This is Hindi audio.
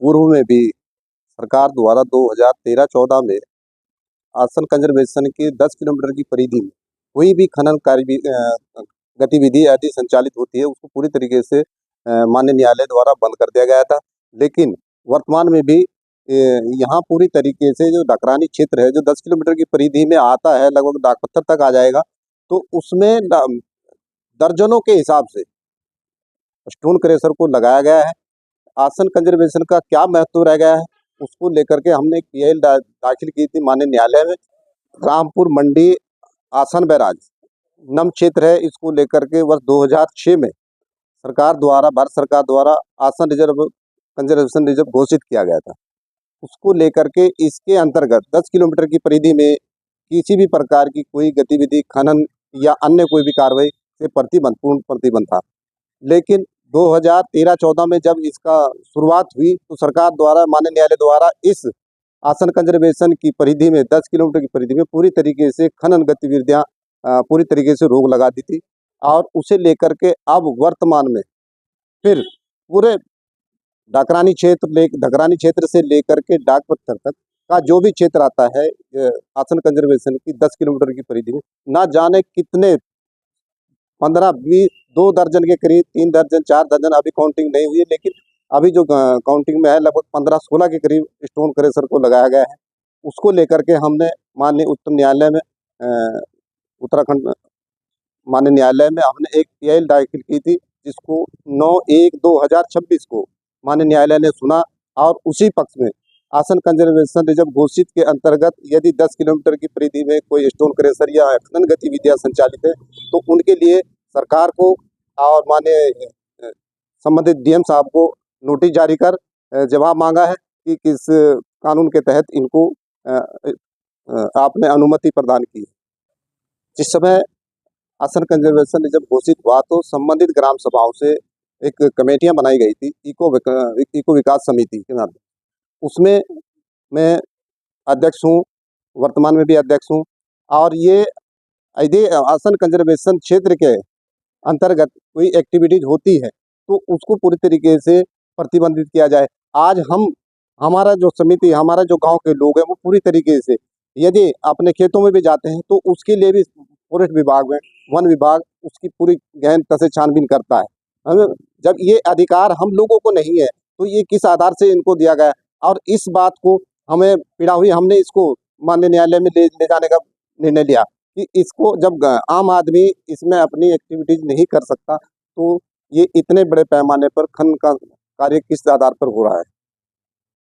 पूर्व में भी सरकार द्वारा 2013-14 में आसन कंजर्वेशन के 10 किलोमीटर की परिधि में कोई भी खनन कार्य गतिविधि यदि संचालित होती है, उसको पूरी तरीके से माननीय न्यायालय द्वारा बंद कर दिया गया था। लेकिन वर्तमान में भी यहाँ पूरी तरीके से जो डकरानी क्षेत्र है, जो 10 किलोमीटर की परिधि में आता है, लगभग डाकपत्थर तक आ जाएगा, तो उसमें दर्जनों के हिसाब से स्टोन क्रेशर को लगाया गया है। आसन कंजर्वेशन का क्या महत्व रह गया है, उसको लेकर के हमने एक पीआईएल दाखिल की थी माननीय न्यायालय में। रामपुर मंडी आसन बैराज नम क्षेत्र है, इसको लेकर के वर्ष 2006 में भारत सरकार द्वारा आसन रिजर्व कंजर्वेशन रिजर्व घोषित किया गया था। उसको लेकर के इसके अंतर्गत 10 किलोमीटर की परिधि में किसी भी प्रकार की कोई गतिविधि, खनन या अन्य कोई भी कार्रवाई से पूर्ण प्रतिबंध था। लेकिन 2013-14 में जब इसका शुरुआत हुई तो सरकार द्वारा, माननीय न्यायालय द्वारा इस आसन कंजर्वेशन की परिधि में 10 किलोमीटर की परिधि में पूरी तरीके से खनन गतिविधियां पूरी तरीके से रोक लगा दी थी। और उसे लेकर के अब वर्तमान में फिर पूरे डकरानी क्षेत्र से लेकर के डाकपत्थर तक का जो भी क्षेत्र आता है आसन कंजर्वेशन की 10 किलोमीटर की परिधि में, ना जाने कितने 15-20 2 दर्जन के करीब, 3 दर्जन 4 दर्जन, अभी काउंटिंग नहीं हुई है, लेकिन अभी जो काउंटिंग में है लगभग 15-16 के करीब स्टोन क्रेशर को लगाया गया है। उसको लेकर के हमने माननीय उच्च न्यायालय में उत्तराखंड माननीय न्यायालय में हमने एक पीआईएल दाखिल की थी, जिसको 9/1/2026 को माननीय न्यायालय ने सुना। और उसी पक्ष में आसन कंजर्वेशन रिजर्व घोषित के अंतर्गत यदि 10 किलोमीटर की परिधि में कोई स्टोन क्रेशर या खनन गतिविधियां संचालित है, तो उनके लिए सरकार को और माननीय संबंधित डीएम साहब को नोटिस जारी कर जवाब मांगा है कि किस कानून के तहत इनको आपने अनुमति प्रदान की। जिस समय आसन कंजर्वेशन रिजर्व घोषित हुआ तो संबंधित ग्राम सभाओं से एक कमेटियां बनाई गई थी, इको विकास समिति के नाम। उसमें मैं अध्यक्ष हूँ, वर्तमान में भी अध्यक्ष हूँ। और ये यदि आसन कंजर्वेशन क्षेत्र के अंतर्गत कोई एक्टिविटीज होती है तो उसको पूरी तरीके से प्रतिबंधित किया जाए। आज हमारा जो समिति, हमारा जो गांव के लोग हैं, वो पूरी तरीके से यदि अपने खेतों में भी जाते हैं तो उसके लिए भी फॉरेस्ट विभाग में वन विभाग उसकी पूरी गहनता से छानबीन करता है। जब ये अधिकार हम लोगों को नहीं है तो ये किस आधार से इनको दिया गया? और इस बात को हमें पीड़ा हुई, हमने इसको माननीय न्यायालय में ले जाने का निर्णय लिया कि इसको जब आम आदमी इसमें अपनी एक्टिविटीज नहीं कर सकता तो ये इतने बड़े पैमाने पर खनन का कार्य किस आधार पर हो रहा है।